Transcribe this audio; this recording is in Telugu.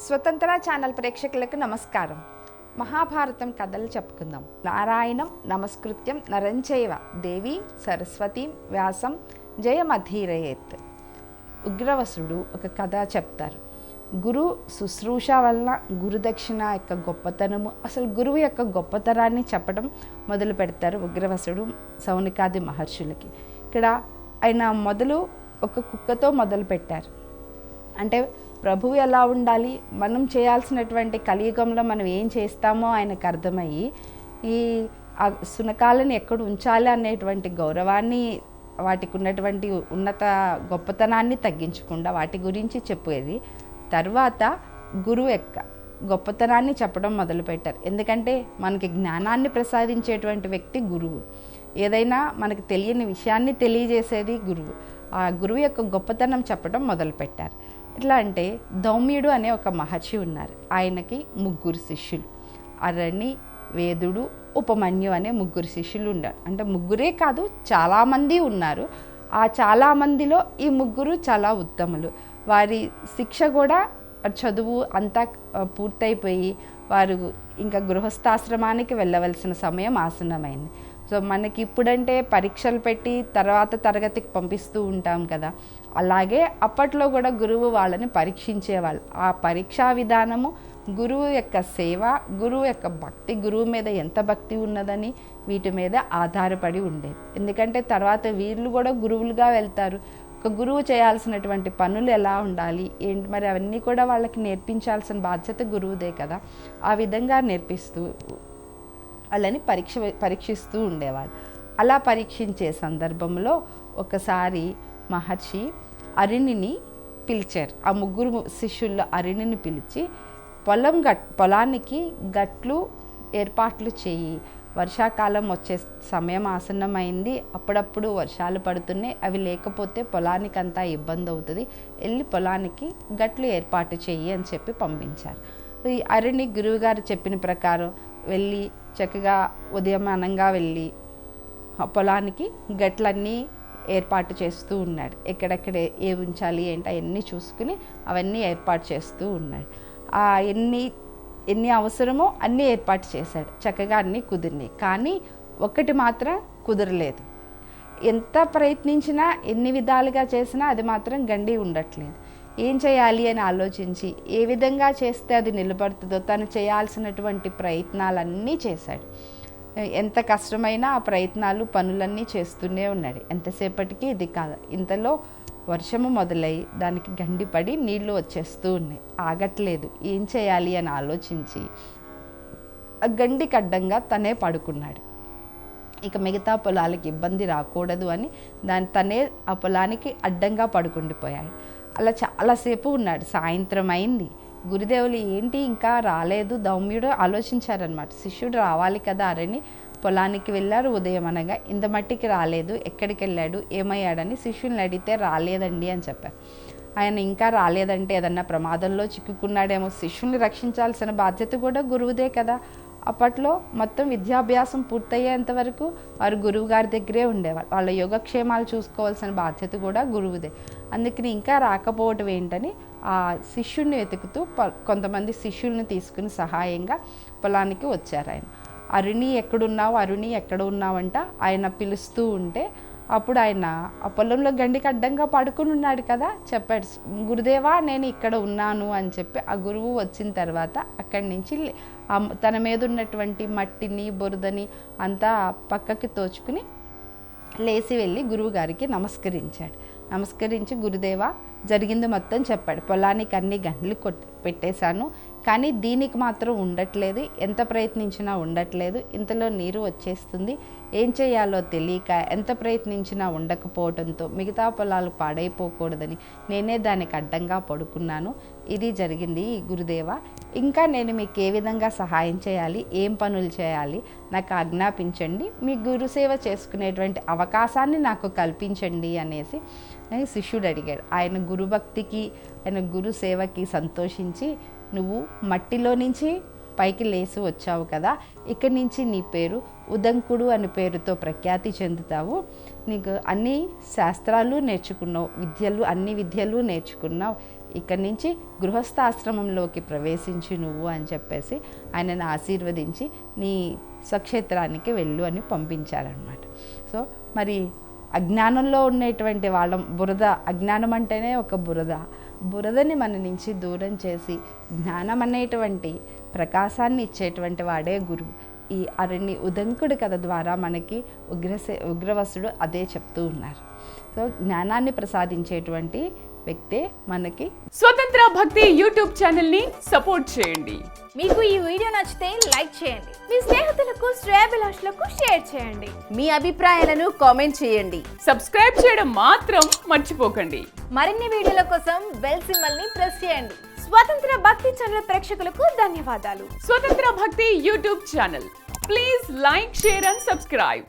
స్వతంత్ర ఛానల్ ప్రేక్షకులకు నమస్కారం. మహాభారతం కథలు చెప్పుకుందాం. నారాయణం నమస్కృత్యం నరంచైవ దేవి సరస్వతీం వ్యాసం జయమధీరయేత్. ఉగ్రవసుడు ఒక కథ చెప్తారు. గురు శుశ్రూష వలన గురుదక్షిణ యొక్క గొప్పతనము, అసలు గురువు యొక్క గొప్పతనాన్ని చెప్పడం మొదలు పెడతారు ఉగ్రవసుడు సౌనికాది మహర్షులకి. ఇక్కడ ఆయన ఒక కుక్కతో మొదలు పెట్టారు. అంటే ప్రభువు ఎలా ఉండాలి, మనం చేయాల్సినటువంటి కలియుగంలో మనం ఏం చేస్తామో ఆయనకు అర్థమయ్యి ఈ శునకాలను ఎక్కడ ఉంచాలి అనేటువంటి గౌరవాన్ని, వాటికి ఉన్నటువంటి ఉన్నత గొప్పతనాన్ని తగ్గించకుండా వాటి గురించి చెప్పేది. తర్వాత గురువు యొక్క గొప్పతనాన్ని చెప్పడం మొదలుపెట్టారు. ఎందుకంటే మనకి జ్ఞానాన్ని ప్రసాదించేటువంటి వ్యక్తి గురువు. ఏదైనా మనకు తెలియని విషయాన్ని తెలియజేసేది గురువు. ఆ గురువు యొక్క గొప్పతనం చెప్పడం మొదలుపెట్టారు. ఎట్లా అంటే ధౌమ్యుడు అనే ఒక మహర్షి ఉన్నారు. ఆయనకి ముగ్గురు శిష్యులు, అరణి, వేదుడు, ఉపమన్యు అనే ముగ్గురు శిష్యులు ఉన్నారు. అంటే ముగ్గురే కాదు, చాలామంది ఉన్నారు. ఆ చాలామందిలో ఈ ముగ్గురు చాలా ఉత్తములు. వారి శిక్ష కూడా, చదువు అంతా పూర్తయిపోయి వారు ఇంకా గృహస్థాశ్రమానికి వెళ్ళవలసిన సమయం ఆసన్నమైంది. సో మనకి ఇప్పుడంటే పరీక్షలు పెట్టి తర్వాత తరగతికి పంపిస్తూ ఉంటాం కదా, అలాగే అప్పట్లో కూడా గురువు వాళ్ళని పరీక్షించేవాళ్ళు. ఆ పరీక్షా విధానము, గురువు యొక్క సేవ, గురువు యొక్క భక్తి, గురువు మీద ఎంత భక్తి ఉన్నదని వీటి మీద ఆధారపడి ఉండేది. ఎందుకంటే తర్వాత వీళ్ళు కూడా గురువులుగా వెళ్తారు. ఒక గురువు చేయాల్సినటువంటి పనులు ఎలా ఉండాలి ఏంటి, మరి అవన్నీ కూడా వాళ్ళకి నేర్పించాల్సిన బాధ్యత గురువుదే కదా. ఆ విధంగా నేర్పిస్తూ వాళ్ళని పరీక్షిస్తూ ఉండేవాళ్ళు. అలా పరీక్షించే సందర్భంలో ఒకసారి మహర్షి అరుణిని పిలిచారు. ఆ ముగ్గురు శిష్యుల్లో అరుణిని పిలిచి పొలానికి గట్లు ఏర్పాట్లు చేయి, వర్షాకాలం వచ్చే సమయం ఆసన్నమైంది, అప్పుడప్పుడు వర్షాలు పడుతున్నాయి, అవి లేకపోతే పొలానికి అంతా ఇబ్బంది అవుతుంది, వెళ్ళి పొలానికి గట్లు ఏర్పాటు చెయ్యి అని చెప్పి పంపించారు. ఈ అరుణి గురువుగారు చెప్పిన ప్రకారం వెళ్ళి చక్కగా ఉదయమానంగా వెళ్ళి పొలానికి గట్లన్నీ ఏర్పాటు చేస్తూ ఉన్నాడు. ఎక్కడెక్కడ ఏ ఉంచాలి ఏంటి అవన్నీ చూసుకుని అవన్నీ ఏర్పాటు చేస్తూ ఉన్నాడు. ఎన్ని అవసరమో అన్నీ ఏర్పాటు చేశాడు. చక్కగా అన్నీ కుదిరినాయి. కానీ ఒకటి మాత్రం కుదరలేదు. ఎంత ప్రయత్నించినా, ఎన్ని విధాలుగా చేసినా అది మాత్రం గండి ఉండట్లేదు. ఏం చేయాలి అని ఆలోచించి ఏ విధంగా చేస్తే అది నిలబడుతుందో తను చేయాల్సినటువంటి ప్రయత్నాలన్నీ చేశాడు. ఎంత కష్టమైనా ఆ ప్రయత్నాలు, పనులన్నీ చేస్తూనే ఉన్నాడు. ఎంతసేపటికి ఇది కాదు. ఇంతలో వర్షము మొదలై దానికి గండిపడి నీళ్లు వచ్చేస్తూ ఉన్నాయి, ఆగట్లేదు. ఏం చేయాలి అని ఆలోచించి ఆ గండికి అడ్డంగా తనే పడుకున్నాడు. ఇక మిగతా పొలాలకి ఇబ్బంది రాకూడదు అని తనే ఆ పొలానికి అడ్డంగా పడుకుండిపోయాడు. అలా చాలాసేపు ఉన్నాడు. సాయంత్రం అయింది. గురుదేవులు ఏంటి ఇంకా రాలేదు, ధౌమ్యుడు ఆలోచించారనమాట. శిష్యుడు రావాలి కదా అరణి, పొలానికి వెళ్ళారు ఉదయం అనగా, ఇంత మట్టికి రాలేదు, ఎక్కడికి వెళ్ళాడు, ఏమయ్యాడని శిష్యుల్ని అడిగితే రాలేదండి అని చెప్పారు. ఆయన ఇంకా రాలేదంటే ఏదన్నా ప్రమాదంలో చిక్కుకున్నాడేమో, శిష్యుల్ని రక్షించాల్సిన బాధ్యత కూడా గురువుదే కదా. అప్పట్లో మొత్తం విద్యాభ్యాసం పూర్తయ్యేంత వరకు వారు గురువు గారి దగ్గరే ఉండేవారు. వాళ్ళ యోగక్షేమాలు చూసుకోవాల్సిన బాధ్యత కూడా గురువుదే. అందుకని ఇంకా రాకపోవటం ఏంటని ఆ శిష్యుడిని వెతుకుతూ కొంతమంది శిష్యుల్ని తీసుకుని సహాయంగా పొలానికి వచ్చారు. ఆయన అరుణి ఎక్కడున్నావు, అరుణి ఎక్కడ ఉన్నావంట ఆయన పిలుస్తూ ఉంటే, అప్పుడు ఆయన ఆ పొలంలో గండికి అడ్డంగా పడుకుని ఉన్నాడు కదా, చెప్పాడు, గురుదేవా నేను ఇక్కడ ఉన్నాను అని చెప్పి. ఆ గురువు వచ్చిన తర్వాత అక్కడి నుంచి తన మీద ఉన్నటువంటి మట్టిని, బురదని అంతా పక్కకి తోచుకుని లేచి వెళ్ళి గురువు గారికి నమస్కరించాడు. నమస్కరించి గురుదేవా జరిగింది మొత్తం చెప్పాడు. పొలానికి అన్ని గంటలు పెట్టేశాను, కానీ దీనికి మాత్రం ఉండట్లేదు, ఎంత ప్రయత్నించినా ఉండట్లేదు, ఇంతలో నీరు వచ్చేస్తుంది, ఏం చేయాలో తెలియక ఎంత ప్రయత్నించినా ఉండకపోవడంతో మిగతా పొలాలు పాడైపోకూడదని నేనే దానికి అడ్డంగా పడుకున్నాను. ఇది జరిగింది గురుదేవా. ఇంకా నేను మీకు ఏ విధంగా సహాయం చేయాలి, ఏం పనులు చేయాలి నాకు ఆజ్ఞాపించండి, మీ గురుసేవ చేసుకునేటువంటి అవకాశాన్ని నాకు కల్పించండి అనేసి శిష్యుడు అడిగాడు. ఆయన గురుభక్తికి, ఆయన గురు సేవకి సంతోషించి, నువ్వు మట్టిలో నుంచి పైకి లేచి వచ్చావు కదా, ఇక్కడి నుంచి నీ పేరు ఉదంకుడు అనే పేరుతో ప్రఖ్యాతి చెందుతావు, నీకు అన్ని శాస్త్రాలు నేర్చుకున్నావు, అన్ని విద్యలు నేర్చుకున్నావు, ఇక్కడి నుంచి గృహస్థాశ్రమంలోకి ప్రవేశించి నువ్వు అని చెప్పేసి ఆయనను ఆశీర్వదించి నీ స్వక్షేత్రానికి వెళ్ళు అని పంపించారనమాట. సో మరి అజ్ఞానంలో ఉండేటువంటి వాళ్ళం, బురద, అజ్ఞానం అంటేనే ఒక బురదని మన నుంచి దూరం చేసి జ్ఞానం అనేటువంటి ప్రకాశాన్ని ఇచ్చేటువంటి వాడే గురువు. ఈ ఉదంకుడి కథ ద్వారా మనకి ఉగ్రవసుడు అదే చెప్తూ ఉన్నారు. సో జ్ఞానాన్ని ప్రసాదించేటువంటి వ్యక్తే మనకి స్వతంత్ర భక్తి యూట్యూబ్ ఛానల్ ని సపోర్ట్ చేయండి. మీకు ఈ వీడియో నచ్చితే లైక్ చేయండి, మీ స్నేహితులకు, శ్రేయోభిలాషులకు షేర్ చేయండి, మీ అభిప్రాయాలను కామెంట్ చేయండి, సబ్స్క్రైబ్ చేయడం మాత్రం మర్చిపోకండి. మరిన్ని వీడియోల కోసం బెల్ సింబల్ ని ప్రెస్ చేయండి. స్వతంత్ర భక్తి ఛానల్ ప్రేక్షకులకు ధన్యవాదాలు. స్వతంత్ర భక్తి YouTube channel, please like, share and subscribe.